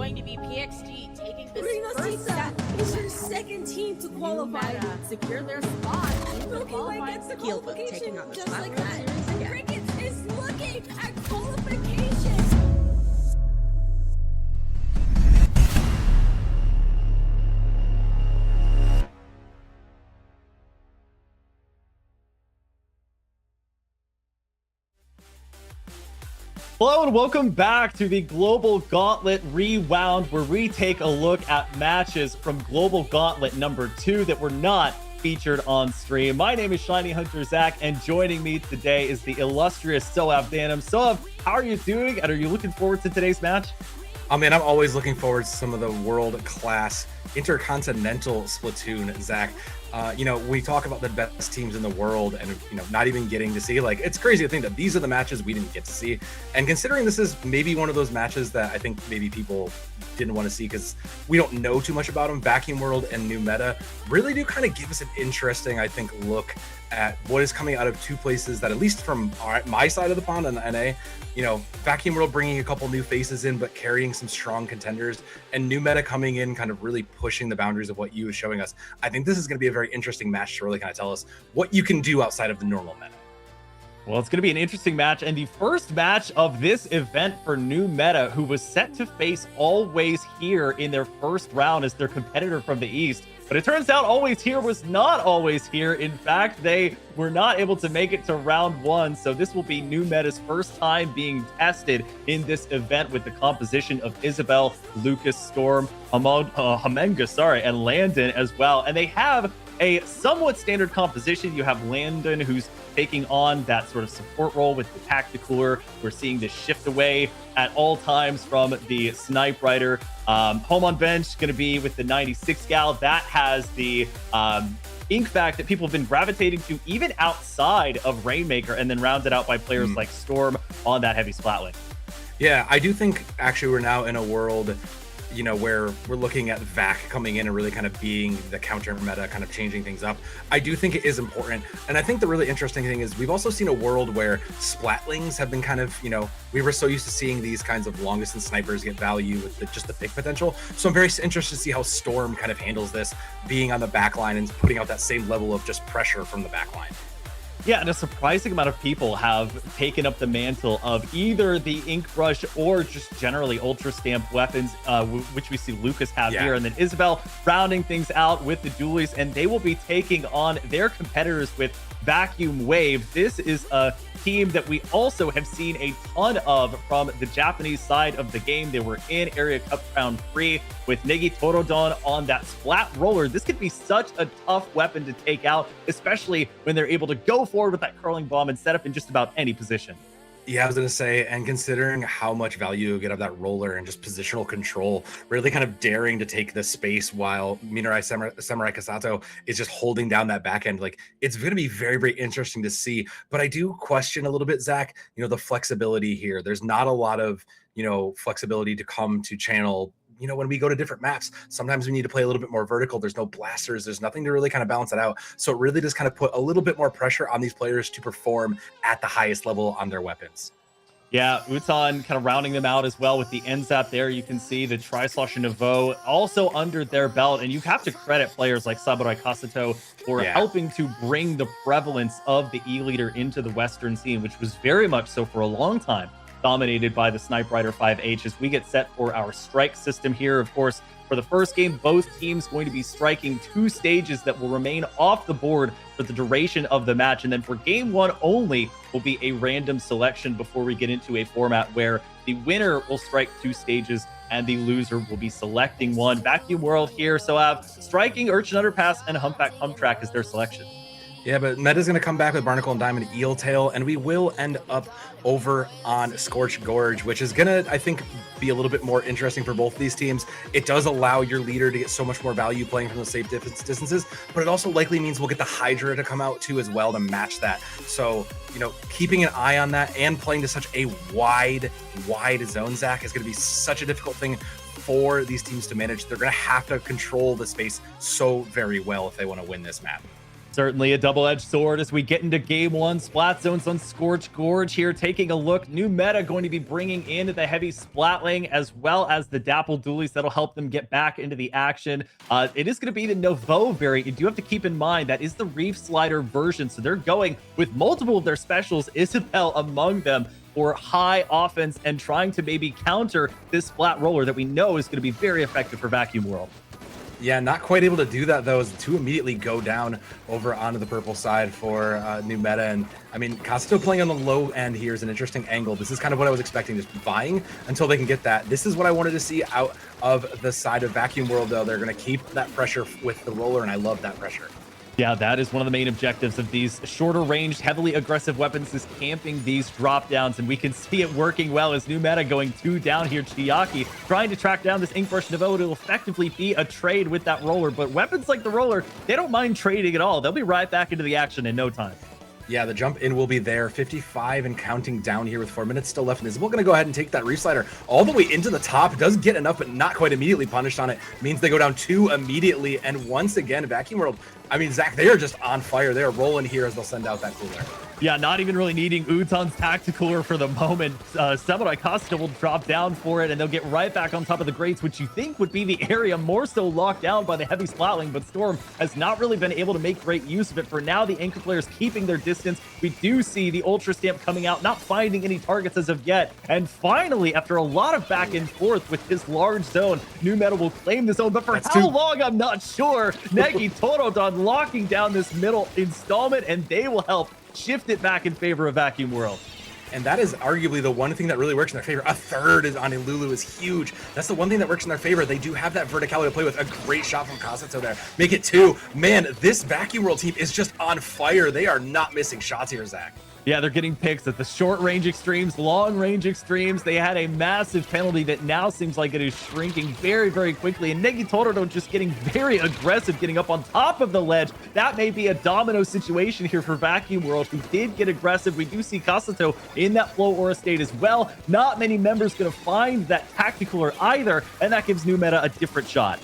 going to be PXG taking this Reno first Sita step. is your second team to qualify. Secure their spot in the Looking qualifying like it's the field. qualification, taking on the just Splat like World that. Series again. Cricket is looking at qualification. Hello and welcome back to the Global Gauntlet Rewound, where we take a look at matches from Global Gauntlet number 2 that were not featured on stream. My name is Shiny Hunter Zach, and joining me today is the illustrious Sohav Danum. Sohav, how are you doing, and are you looking forward to today's match? I mean, I'm always looking forward to some of the world-class intercontinental Splatoon, Zach. We talk about the best teams in the world and, not even getting to see, it's crazy to think that these are the matches we didn't get to see. And considering this is maybe one of those matches that I think maybe people didn't want to see because we don't know too much about them, Vacuum World and New Meta really do kind of give us an interesting, I think, look at what is coming out of two places that, at least from my side of the pond on the NA, Vacuum World bringing a couple new faces in, but carrying some strong contenders, and New Meta coming in, kind of really pushing the boundaries of what you was showing us. I think this is going to be a very interesting match to really kind of tell us what you can do outside of the normal meta. Well, it's going to be an interesting match, and the first match of this event for New Meta, who was set to face Always Here in their first round as their competitor from the East. But it turns out Always Here was not Always Here. In fact, they were not able to make it to round 1. So this will be New Meta's first time being tested in this event with the composition of Isabel, Lucas, Storm, Hamenga, and Landon as well. And they have a somewhat standard composition. You have Landon, who's taking on that sort of support role with the Tacticooler. We're seeing this shift away at all times from the Snipe Rider. Home on bench, going to be with the 96 gal. That has the ink back that people have been gravitating to even outside of Rainmaker, and then rounded out by players like Storm on that heavy splat lane. Yeah, I do think actually we're now in a world where we're looking at Vac coming in and really kind of being the counter meta, kind of changing things up. I do think it is important. And I think the really interesting thing is we've also seen a world where Splatlings have been kind of, we were so used to seeing these kinds of long distance snipers get value with just the pick potential. So I'm very interested to see how Storm kind of handles this, being on the back line and putting out that same level of just pressure from the back line. Yeah, and a surprising amount of people have taken up the mantle of either the Ink Brush or just generally Ultra Stamp weapons, which we see Lucas have here, and then Isabel rounding things out with the dualies, and they will be taking on their competitors with Vacuum Wave. This is a team that we also have seen a ton of from the Japanese side of the game. They were in Area Cup round 3 with Negi Torodon on that Splat Roller. This could be such a tough weapon to take out, especially when they're able to go forward with that curling bomb and set up in just about any position. Yeah, I was going to say, and considering how much value you get out of that roller and just positional control, really kind of daring to take the space while Minarai Samurai Kasato is just holding down that back end, it's going to be very, very interesting to see. But I do question a little bit, Zach, the flexibility here. There's not a lot of, flexibility to come to channel. When we go to different maps, sometimes we need to play a little bit more vertical. There's no blasters. There's nothing to really kind of balance it out. So it really does kind of put a little bit more pressure on these players to perform at the highest level on their weapons. Yeah, Uton kind of rounding them out as well with the NZAP there. You can see the Tri-Slosh and Evo also under their belt. And you have to credit players like Samurai Kasato for helping to bring the prevalence of the E-Leader into the Western scene, which was very much so for a long time dominated by the Snipe Rider 5H. As we get set for our strike system here, of course, for the first game, both teams going to be striking 2 stages that will remain off the board for the duration of the match. And then for game 1 only will be a random selection before we get into a format where the winner will strike 2 stages and the loser will be selecting one. Vacuum World here, so have striking Urchin Underpass and Humpback Hump Track as their selection. Yeah, but Meta's going to come back with Barnacle and Diamond Eel Tail, and we will end up over on Scorched Gorge, which is going to, I think, be a little bit more interesting for both of these teams. It does allow your leader to get so much more value playing from those safe distances, but it also likely means we'll get the Hydra to come out too as well to match that. So, keeping an eye on that and playing to such a wide zone, Zach, is going to be such a difficult thing for these teams to manage. They're going to have to control the space so very well if they want to win this map. Certainly a double-edged sword as we get into game one. Splat Zones on Scorch Gorge here. Taking a look, new meta going to be bringing in the heavy Splatling as well as the Dapple Dualies. That'll help them get back into the action. It is going to be the Nouveau variant. You do have to keep in mind that is the Reef Slider version. So they're going with multiple of their specials, Isabel among them, for high offense and trying to maybe counter this Splat Roller that we know is going to be very effective for Vacuum World. Yeah, not quite able to do that, though, as the two immediately go down over onto the purple side for new meta. And, I mean, Casto playing on the low end here is an interesting angle. This is kind of what I was expecting, just vying until they can get that. This is what I wanted to see out of the side of Vacuum World, though. They're going to keep that pressure with the roller, and I love that pressure. Yeah, that is one of the main objectives of these shorter ranged, heavily aggressive weapons is camping these drop downs, and we can see it working well as new meta going 2 down here. Chiaki trying to track down this Inkbrush Nouveau to effectively be a trade with that roller, but weapons like the roller, they don't mind trading at all. They'll be right back into the action in no time. Yeah, the jump in will be there. 55 and counting down here with 4 minutes still left. And Isabel going to go ahead and take that Reef Slider all the way into the top. Does get enough, but not quite immediately punished on it. Means they go down 2 immediately. And once again, Vacuum World, I mean, Zach, they are just on fire. They are rolling here as they'll send out that cooler. Yeah, not even really needing Uton's Tacticaler for the moment. Samurai Costa will drop down for it, and they'll get right back on top of the grates, which you think would be the area more so locked down by the heavy Splatling, but Storm has not really been able to make great use of it. For now, the Anchor players keeping their distance. We do see the Ultra Stamp coming out, not finding any targets as of yet. And finally, after a lot of back and forth with this large zone, new meta will claim the zone, but for how long, I'm not sure. Negi Torodon locking down this middle installment, and they will help shift it back in favor of Vacuum World. And that is arguably the one thing that really works in their favor. A third is on Lulu is huge. That's the one thing that works in their favor. They do have that verticality to play with. A great shot from Kasato there. Make it 2. Man, this Vacuum World team is just on fire. They are not missing shots here, Zach. Yeah, they're getting picks at the short range extremes, long range extremes. They had a massive penalty that now seems like it is shrinking very, very quickly. And Negi Torodo just getting very aggressive, getting up on top of the ledge. That may be a domino situation here for Vacuum World, who did get aggressive. We do see Kasato in that flow aura state as well. Not many members going to find that Tacticaler either, and that gives new meta a different shot.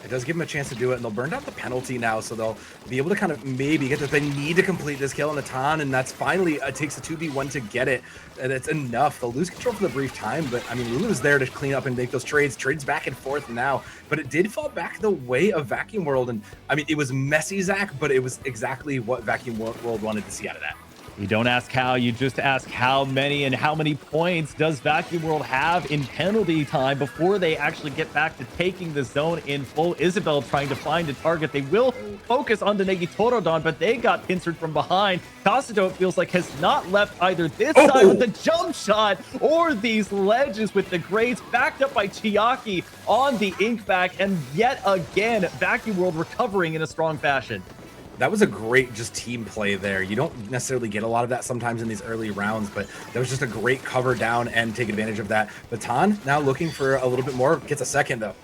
It does give them a chance to do it, and they'll burn down the penalty now, so they'll be able to kind of maybe get this. They need to complete this kill on the Tan, and that's finally it takes a 2v1 to get it, and it's enough. They'll lose control for the brief time, but I mean, Lulu's there to clean up and make those trades back and forth now, but it did fall back the way of Vacuum World, and I mean, it was messy, Zach, but it was exactly what Vacuum World wanted to see out of that. You don't ask how, you just ask how many and how many points does Vacuum World have in penalty time before they actually get back to taking the zone in full. Isabel trying to find a target. They will focus on the Negi Torodon, but they got pincered from behind. Kasato, it feels like, has not left either this side with the jump shot or these ledges with the grates, backed up by Chiaki on the ink back, and yet again, Vacuum World recovering in a strong fashion. That was a great just team play there. You don't necessarily get a lot of that sometimes in these early rounds, but that was just a great cover down and take advantage of that. Baton now looking for a little bit more, gets a second though.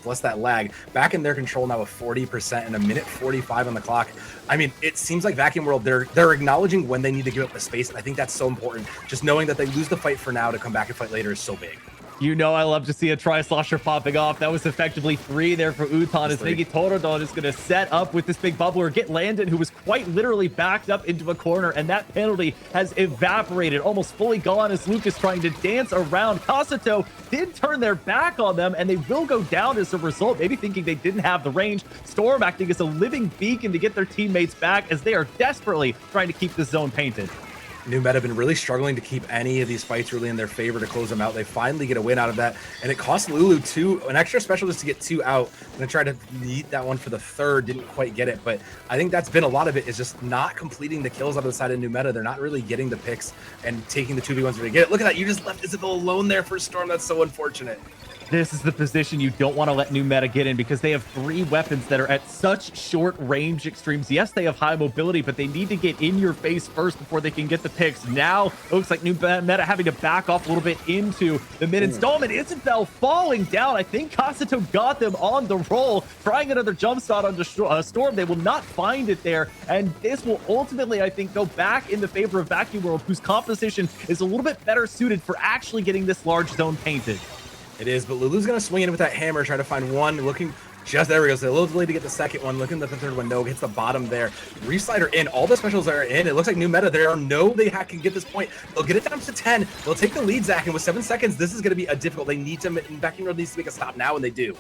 Bless that lag. Back in their control now with 40% and a minute 45 on the clock. I mean, it seems like Vacuum World, they're acknowledging when they need to give up the space, and I think that's so important. Just knowing that they lose the fight for now to come back and fight later is so big. You know I love to see a tri-slosher popping off. That was effectively 3 there for Uton as Negi Torodon is going to set up with this big bubbler, get Landon, who was quite literally backed up into a corner, and that penalty has evaporated, almost fully gone as Lucas trying to dance around. Kasato did turn their back on them, and they will go down as a result, maybe thinking they didn't have the range. Storm acting as a living beacon to get their teammates back as they are desperately trying to keep the zone painted. New meta have been really struggling to keep any of these fights really in their favor to close them out. They finally get a win out of that, and it cost Lulu an extra special just to get 2 out. I'm gonna try to eat that one for the third, didn't quite get it, but I think that's been a lot of it, is just not completing the kills out of the side of new meta. They're not really getting the picks and taking the 2v1s to get it. Look at that, you just left Isabel alone there for Storm. That's so unfortunate. This is the position you don't want to let new meta get in, because they have 3 weapons that are at such short range extremes. Yes, they have high mobility, but they need to get in your face first before they can get the picks. Now, it looks like new meta having to back off a little bit into the mid installment. Isabel falling down. I think Kasato got them on the roll, trying another jump shot on the Storm. They will not find it there, and this will ultimately, I think, go back in the favor of Vacuum World, whose composition is a little bit better suited for actually getting this large zone painted. It is, but Lulu's going to swing in with that hammer, try to find one, looking Just there we go. So a little delayed to get the second one. Looking at the third one. No, hits the bottom there. Reef Slider in. All the specials are in. It looks like new meta. There are no they can get this point. They'll get it down to 10. They'll take the lead, Zach. And with 7 seconds, this is going to be a difficult. They need to. Vacuum World needs to make a stop now, and they do.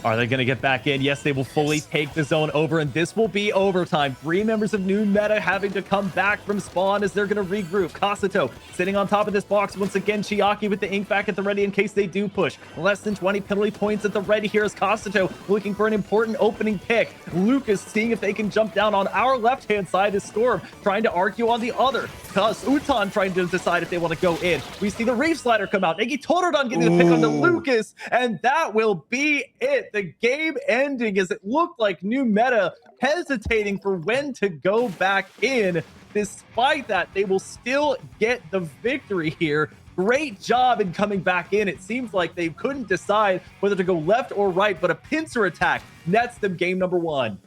Are they going to get back in? Yes, they will fully take the zone over, and this will be overtime. 3 members of new meta having to come back from spawn as they're going to regroup. Kasato sitting on top of this box. Once again, Chiaki with the ink back at the ready in case they do push. Less than 20 penalty points at the ready here is Kasato looking for an important opening pick. Lucas seeing if they can jump down on our left-hand side is Storm trying to argue on the other. Cuz Utan trying to decide if they want to go in. We see the Reef Slider come out. Negi Totodon getting the pick onto Lucas, and that will be it. The game ending as it looked like new meta hesitating for when to go back in. Despite that, they will still get the victory here. Great job in coming back in. It seems like they couldn't decide whether to go left or right, but a pincer attack nets them game number 1.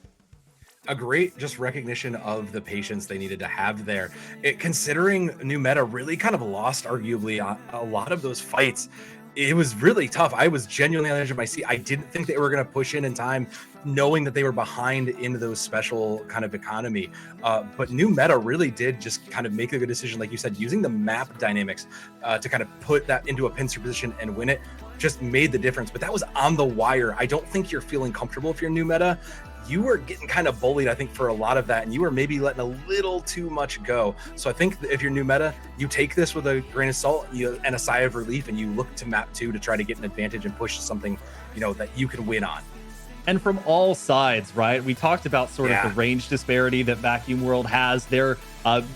A great just recognition of the patience they needed to have there. Considering new meta really kind of lost arguably a lot of those fights, it was really tough. I was genuinely on the edge of my seat. I didn't think they were going to push in time, knowing that they were behind in those special kind of economy. But new meta really did just kind of make a good decision, like you said, using the map dynamics to kind of put that into a pincer position and win it. Just made the difference. But that was on the wire. I don't think you're feeling comfortable if you're new meta. You were getting kind of bullied, I think, for a lot of that, and you were maybe letting a little too much go. So I think if you're new meta, you take this with a grain of salt and a sigh of relief, and you look to map 2 to try to get an advantage and push something, that you can win on. And from all sides, right? We talked about sort of the range disparity that Vacuum World has. Their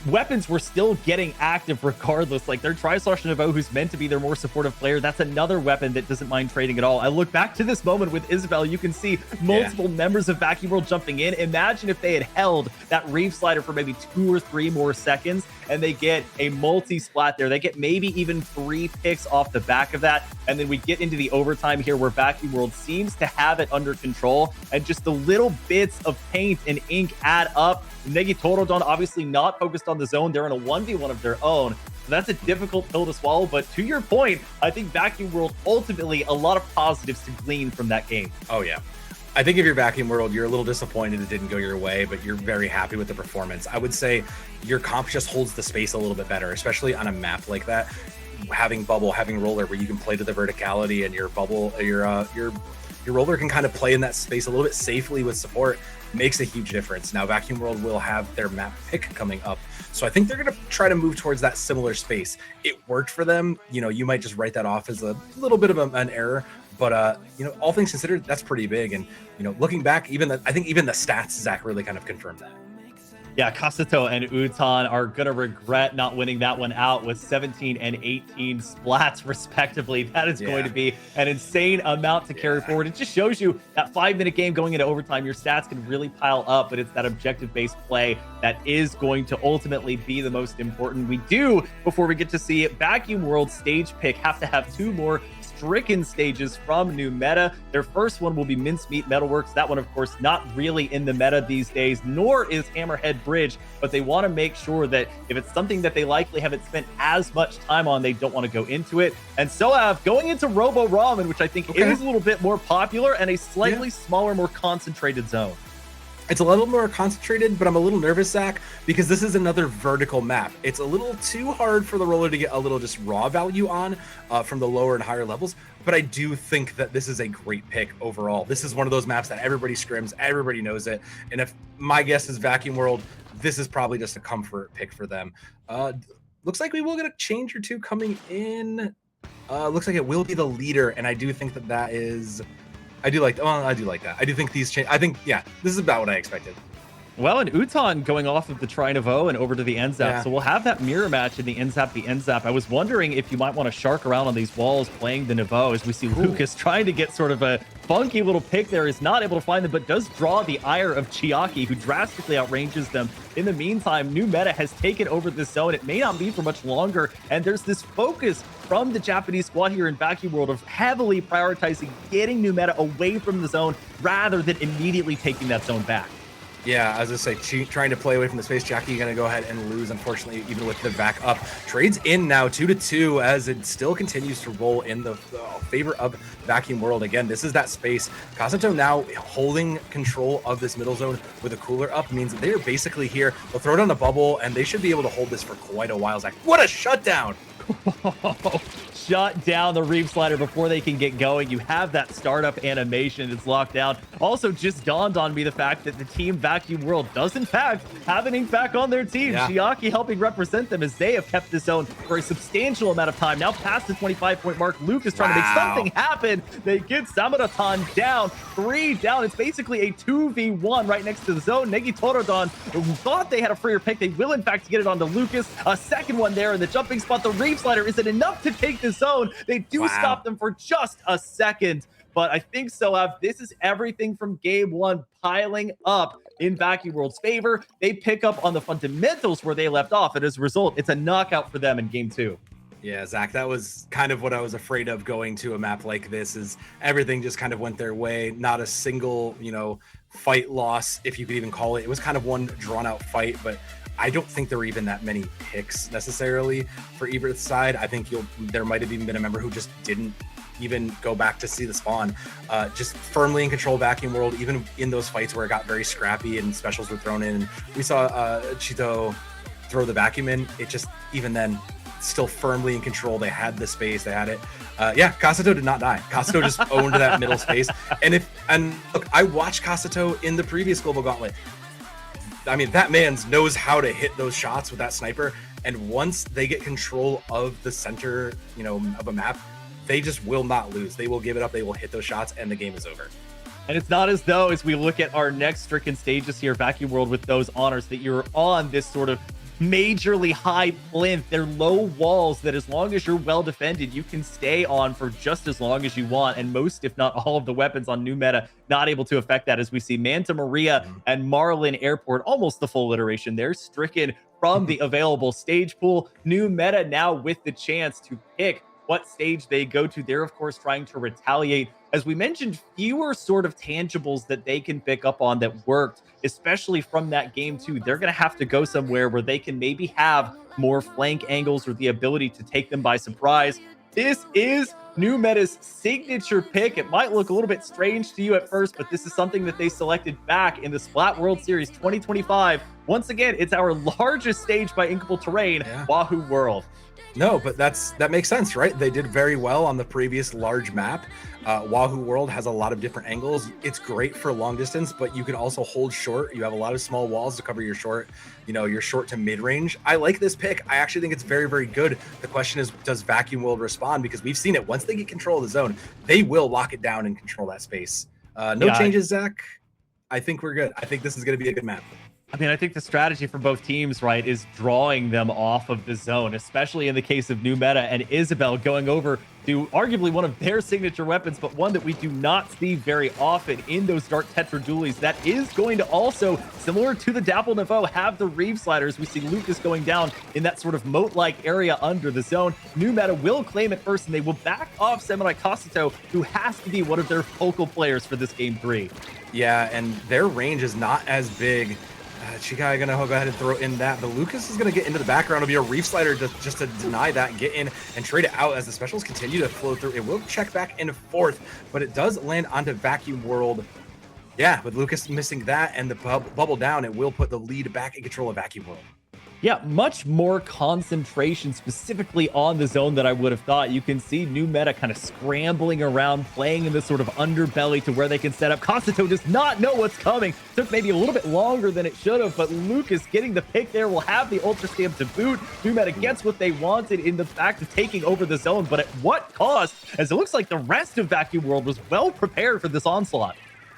weapons were still getting active regardless. Like their Tri-Slash-Nouveau, who's meant to be their more supportive player, that's another weapon that doesn't mind trading at all. I look back to this moment with Isabel, you can see multiple members of Vacuum World jumping in. Imagine if they had held that Reef Slider for maybe 2 or 3 more seconds and they get a multi-splat there. They get maybe even 3 picks off the back of that. And then we get into the overtime here where Vacuum World seems to have it under control, and just the little bits of paint and ink add up. Negi Totodon obviously not focused on the zone. They're in a 1v1 of their own. So that's a difficult pill to swallow. But to your point, I think Vacuum World, ultimately, a lot of positives to glean from that game. Oh, yeah. I think if you're Vacuum World, you're a little disappointed it didn't go your way, but you're very happy with the performance. I would say your comp just holds the space a little bit better, especially on a map like that. Having bubble, having roller, where you can play to the verticality, and your bubble, your roller can kind of play in that space a little bit safely with support, makes a huge difference. Now Vacuum World will have their map pick coming up, so I think they're going to try to move towards that similar space. It worked for them. You might just write that off as a little bit of an error, but all things considered, that's pretty big. And looking back, I think even the stats, Zach, really kind of confirmed that. Yeah, Kasato and Utan are going to regret not winning that one out with 17 and 18 splats, respectively. That is going to be an insane amount to carry forward. It just shows you that 5-minute game going into overtime, your stats can really pile up, but it's that objective-based play that is going to ultimately be the most important. We do, before we get to see it, Vacuum World stage pick, have to have 2 more stricken stages from new meta. Their first one will be Mincemeat Metalworks. That one, of course, not really in the meta these days, nor is Hammerhead Bridge, but they want to make sure that if it's something that they likely haven't spent as much time on, they don't want to go into it. And so going into Robo Ramen, which I think is a little bit more popular and a slightly smaller, more concentrated zone. It's a little more concentrated, but I'm a little nervous, Zach, because this is another vertical map. It's a little too hard for the roller to get a little just raw value on from the lower and higher levels. But I do think that this is a great pick overall. This is one of those maps that everybody scrims, everybody knows it. And if my guess is Vacuum World, this is probably just a comfort pick for them. Looks like we will get a change or 2 coming in. Looks like it will be the leader, and I do think that is... I do like that. I do think these change. I think, this is about what I expected. Well, and Utan going off of the Tri-Nouveau and over to the NZAP. Yeah. So we'll have that mirror match in the NZAP. I was wondering if you might want to shark around on these walls playing the Nouveau, as we see Lucas trying to get sort of a funky little pick there, is not able to find them, but does draw the ire of Chiaki, who drastically outranges them. In the meantime, new meta has taken over this zone. It may not be for much longer, and there's this focus from the Japanese squad here in Vacuum World of heavily prioritizing getting new meta away from the zone rather than immediately taking that zone back. Yeah, as I say, trying to play away from the space. Jackie going to go ahead and lose, unfortunately, even with the back up. Trades in now 2-2 as it still continues to roll in the favor of Vacuum World. Again, this is that space. Kasato now holding control of this middle zone with a cooler up means they're basically here. They'll throw down a bubble, and they should be able to hold this for quite a while. Zach, what a shutdown! Shut down the Reef Slider before they can get going. You have that startup animation. It's locked down. Also, just dawned on me the fact that the team Vacuum World does, in fact, have an Ink back on their team. Yeah. Shiaki helping represent them as they have kept this zone for a substantial amount of time. Now past the 25-point mark, Luke is trying to make something happen. They get Samaratan down. 3 down. It's basically a 2v1 right next to the zone. Negi Torodon thought they had a freer pick. They will, in fact, get it onto Lucas. A second one there in the jumping spot. The Reef Slider isn't enough to take this zone. They do stop them for just a second, but I think Sohav, this is everything from game one piling up in Vacuum World's favor. They pick up on the fundamentals where they left off, and as a result, it's a knockout for them in game two. Yeah, Zach, that was kind of what I was afraid of going to a map like this, is everything just kind of went their way. Not a single, fight loss, if you could even call it. It was kind of one drawn out fight, but I don't think there were even that many picks necessarily for Ebert's side. I think there might have even been a member who just didn't even go back to see the spawn. Just firmly in control of Vacuum World, even in those fights where it got very scrappy and specials were thrown in. We saw Chito throw the vacuum in. It just, even then, still firmly in control. They had the space, they had it. Yeah, Kasato did not die. Kasato just owned that middle space. And look, I watched Kasato in the previous Global Gauntlet. I mean, that man knows how to hit those shots with that sniper. And once they get control of the center, of a map, they just will not lose. They will give it up. They will hit those shots, and the game is over. And it's not as though, as we look at our next stricken stages here, Vacuum World, with those honors, that you're on this sort of majorly high plinth. They're low walls that, as long as you're well defended, you can stay on for just as long as you want. And most, if not all, of the weapons on new meta not able to affect that, as we see Manta Maria and Marlin Airport, almost the full iteration. They're stricken from the available stage pool. New meta now with the chance to pick what stage they go to. They're, of course, trying to retaliate. As we mentioned, fewer sort of tangibles that they can pick up on that worked, especially from that game two. They're going to have to go somewhere where they can maybe have more flank angles or the ability to take them by surprise. This is new meta's signature pick. It might look a little bit strange to you at first, but this is something that they selected back in the Splat World Series 2025. Once again, it's our largest stage by inkable terrain, Wahoo World. No, but that makes sense, right? They did very well on the previous large map. Wahoo World has a lot of different angles. It's great for long distance, but you can also hold short. You have a lot of small walls to cover your short, your short to mid range. I like this pick. I actually think it's very, very good. The question is, does Vacuum World respond? Because we've seen it. Once they get control of the zone, they will lock it down and control that space. No changes, Zach. I think we're good. I think this is going to be a good map. I mean, I think the strategy for both teams, right, is drawing them off of the zone, especially in the case of new meta and Isabel going over to arguably one of their signature weapons, but one that we do not see very often in those Dark Tetra dualies. That is going to also, similar to the Dapple Nevo, have the Reeve Sliders. We see Lucas going down in that sort of moat-like area under the zone. New meta will claim it first, and they will back off Samurai Kasato, who has to be one of their focal players for this game 3. Yeah, and their range is not as big. Chikai gonna go ahead and throw in that, but Lucas is gonna get into the background. It'll be a Reef Slider just to deny that, get in and trade it out as the specials continue to flow through. It will check back and forth, but it does land onto Vacuum World. Yeah, with Lucas missing that and the bubble down, it will put the lead back in control of Vacuum World. Yeah, much more concentration specifically on the zone than I would have thought. You can see new meta kind of scrambling around, playing in this sort of underbelly to where they can set up. Kasato does not know what's coming. Took maybe a little bit longer than it should have, but Lucas getting the pick there will have the Ultra Stamp to boot. New meta gets what they wanted in the fact of taking over the zone, but at what cost? As it looks like the rest of Vacuum World was well prepared for this onslaught.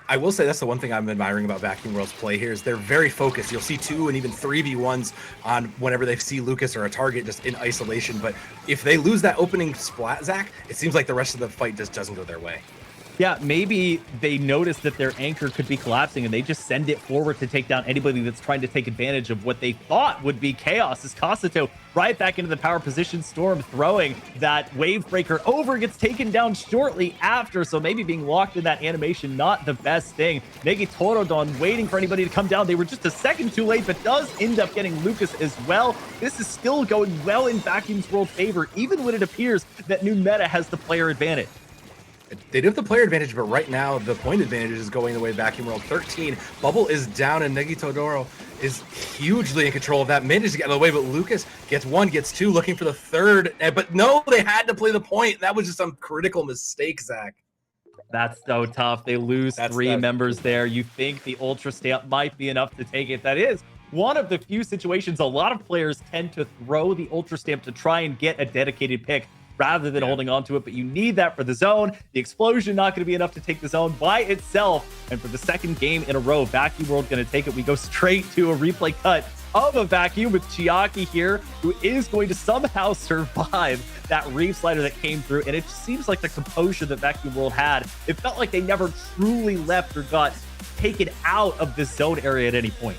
I will say that's the one thing I'm admiring about Vacuum World's play here is they're very focused. You'll see 2 and even 3v1s on whenever they see Lucas or a target just in isolation. But if they lose that opening splat, Zach, it seems like the rest of the fight just doesn't go their way. Yeah, maybe they noticed that their anchor could be collapsing and they just send it forward to take down anybody that's trying to take advantage of what they thought would be chaos. As Kasato right back into the power position, Storm throwing that wave breaker over, gets taken down shortly after. So maybe being locked in that animation, not the best thing. Negi Torodon waiting for anybody to come down. They were just a second too late, but does end up getting Lucas as well. This is still going well in Vacuum's world favor, even when it appears that New Meta has the player advantage. They do have the player advantage, but right now the point advantage is going the way of Vacuum World. 13. Bubble is down, and Negi Todoro is hugely in control of that. Manages to get out of the way, but Lucas gets one, gets two, looking for the third. But no, they had to play the point. That was just some critical mistake, Zach. That's so tough. They lose three members there. You think the Ultra Stamp might be enough to take it. That is one of the few situations a lot of players tend to throw the Ultra Stamp to try and get a dedicated pick rather than holding on to it, but you need that for the zone. The explosion not going to be enough to take the zone by itself, and for the second game in a row, Vacuum World going to take it. We go straight to a replay cut of a Vacuum with Chiaki here, who is going to somehow survive that reef slider that came through, and it just seems like the composure that Vacuum World had, it felt like they never truly left or got taken out of the zone area at any point.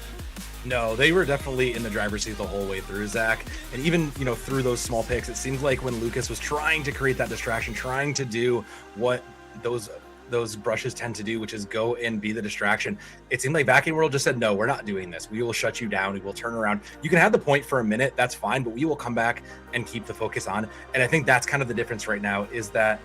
No, they were definitely in the driver's seat the whole way through, Zach. And even, through those small picks, it seems like when Lucas was trying to create that distraction, trying to do what those brushes tend to do, which is go and be the distraction, it seemed like Vacuum World just said, no, we're not doing this. We will shut you down. We will turn around. You can have the point for a minute. That's fine, but we will come back and keep the focus on. And I think that's kind of the difference right now, is that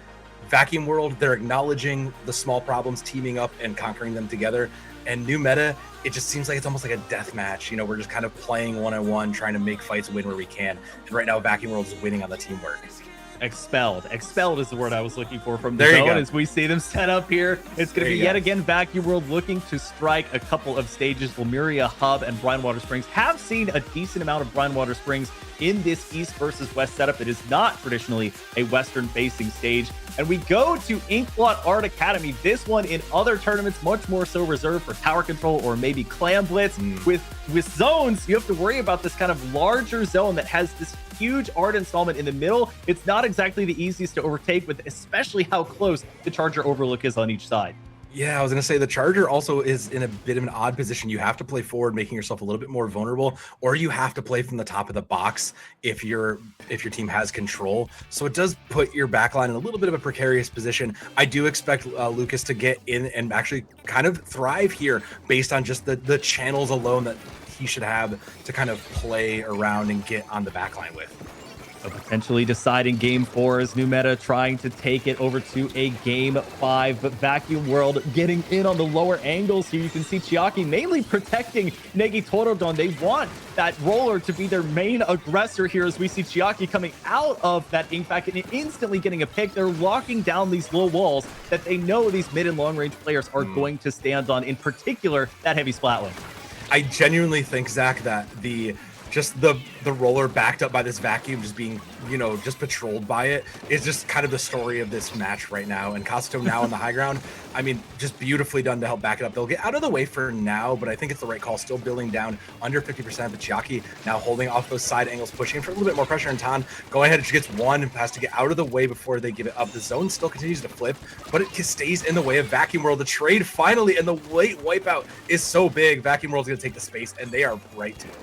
Vacuum World, they're acknowledging the small problems, teaming up and conquering them together. And New Meta, it just seems like it's almost like a death match. We're just kind of playing one-on-one, trying to make fights win where we can. And right now, Vacuum World is winning on the teamwork. Expelled is the word I was looking for from the zone. As we see them set up here, it's going to be yet again Vacuum World looking to strike a couple of stages. Lemuria Hub and Brine Springs have seen a decent amount of Brine Springs in this East versus West setup. It is not traditionally a Western facing stage. And we go to Inkling Art Academy. This one in other tournaments, much more so reserved for tower control or maybe clan blitz. With zones, you have to worry about this kind of larger zone that has this huge art installment in the middle. It's not exactly the easiest to overtake, with especially how close the Charger Overlook is on each side. Yeah, I was going to say the Charger also is in a bit of an odd position. You have to play forward, making yourself a little bit more vulnerable, or you have to play from the top of the box if your team has control. So it does put your backline in a little bit of a precarious position. I do expect Lucas to get in and actually kind of thrive here based on just the channels alone that he should have to kind of play around and get on the backline with. So potentially deciding game 4 is New Meta trying to take it over to a game 5, but Vacuum World getting in on the lower angles here. You can see Chiaki mainly protecting Negi Torodon. They want that roller to be their main aggressor here, as we see Chiaki coming out of that ink pack and instantly getting a pick. They're locking down these low walls that they know these mid and long range players are going to stand on, in particular that heavy splat lane. I genuinely think, Zach, that the roller backed up by this Vacuum, just being, just patrolled by it, is just kind of the story of this match right now. And Kasato now on the high ground, I mean, just beautifully done to help back it up. They'll get out of the way for now, but I think it's the right call. Still building down under 50%, but Chiaki now holding off those side angles, pushing for a little bit more pressure. And Tan go ahead, she gets one and has to get out of the way before they give it up. The zone still continues to flip, but it stays in the way of Vacuum World. The trade finally, and the late wipeout is so big. Vacuum World's going to take the space, and they are right to it.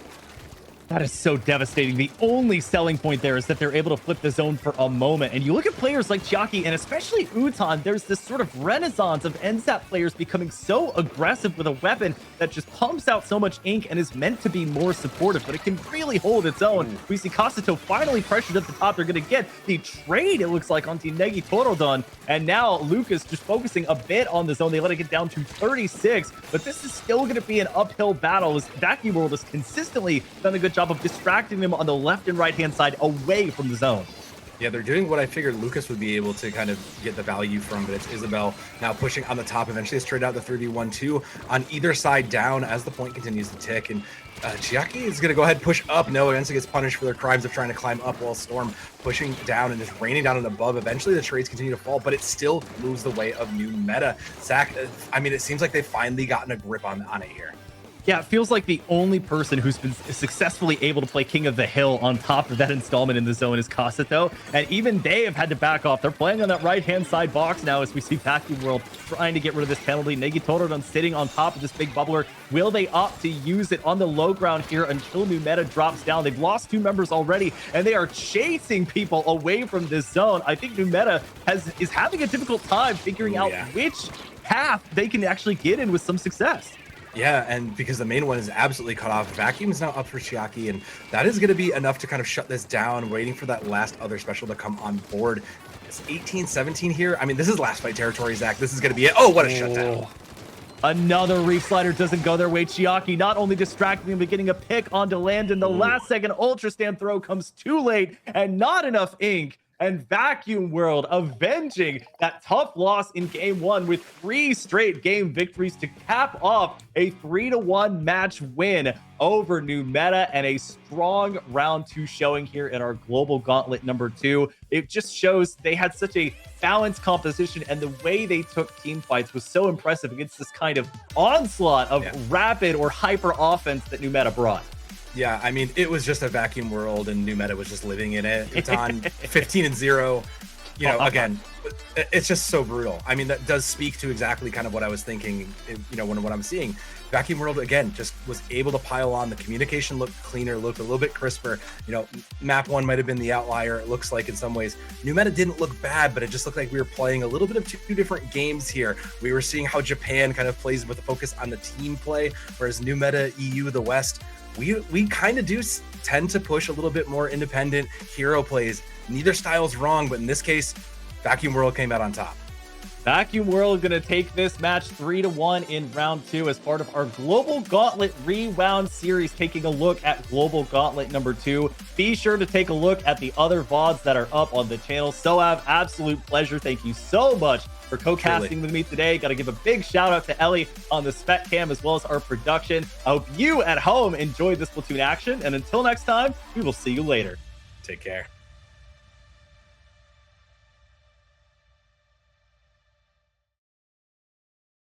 That is so devastating. The only selling point there is that they're able to flip the zone for a moment. And you look at players like Chiaki and especially Utan, there's this sort of renaissance of NSAP players becoming so aggressive with a weapon that just pumps out so much ink and is meant to be more supportive, but it can really hold its own. We see Kasato finally pressured at the top. They're going to get the trade, it looks like, onto Negi Torodon. And now Lucas just focusing a bit on the zone. They let it get down to 36, but this is still going to be an uphill battle, as Vacuum World has consistently done a good job of distracting them on the left and right hand side away from the zone. Yeah, they're doing what I figured Lucas would be able to kind of get the value from, but it's Isabel now pushing on the top. Eventually it's straight out the 3v1-2 on either side down as the point continues to tick. And Chiaki is going to go ahead and push up. No, Ensa gets punished for their crimes of trying to climb up, while Storm pushing down and just raining down and above. Eventually the trades continue to fall, but it still moves the way of New Meta. Zach, I mean, it seems like they've finally gotten a grip on it here. Yeah, it feels like the only person who's been successfully able to play King of the Hill on top of that installment in the zone is Kasato, and even they have had to back off. They're playing on that right-hand side box now as we see Vacuum World trying to get rid of this penalty. Negitorodon sitting on top of this big bubbler. Will they opt to use it on the low ground here until New Meta drops down? They've lost 2 members already, and they are chasing people away from this zone. I think New Meta is having a difficult time figuring out which path they can actually get in with some success. Yeah, and because the main one is absolutely cut off, Vacuum is now up for Chiaki, and that is going to be enough to kind of shut this down, waiting for that last other special to come on board. It's 18-17 here. I mean, this is last fight territory, Zach. This is going to be it. Oh, what a shutdown. Another Reef Slider doesn't go their way. Chiaki not only distracting them, but getting a pick onto land in the last second. Ultra Stand throw comes too late and not enough ink. And Vacuum World avenging that tough loss in game 1 with 3 straight game victories to cap off a 3-1 match win over New Meta and a strong round 2 showing here in our global gauntlet number 2. It just shows they had such a balanced composition, and the way they took team fights was so impressive against this kind of onslaught of rapid or hyper offense that New Meta brought. Yeah, I mean, it was just a Vacuum World, and New Meta was just living in it. It's on 15-0. You know, again, it's just so brutal. I mean, that does speak to exactly kind of what I was thinking, you know, when what I'm seeing. Vacuum World, again, just was able to pile on. The communication looked cleaner, looked a little bit crisper. You know, map 1 might have been the outlier, it looks like, in some ways. New Meta didn't look bad, but it just looked like we were playing a little bit of 2 different games here. We were seeing how Japan kind of plays with a focus on the team play, whereas New Meta, EU, the West, we kind of do tend to push a little bit more independent hero plays. Neither style's wrong, but in this case, Vacuum World came out on top. Vacuum World going to take this match 3-1 in round 2 as part of our Global Gauntlet Rewound series, taking a look at Global Gauntlet number 2. Be sure to take a look at the other VODs that are up on the channel. Soav, absolute pleasure. Thank you so much for co-casting with me today. Got to give a big shout out to Ellie on the spec cam as well as our production. I hope you at home enjoyed this Splatoon action, and until next time, we will see you later. Take care.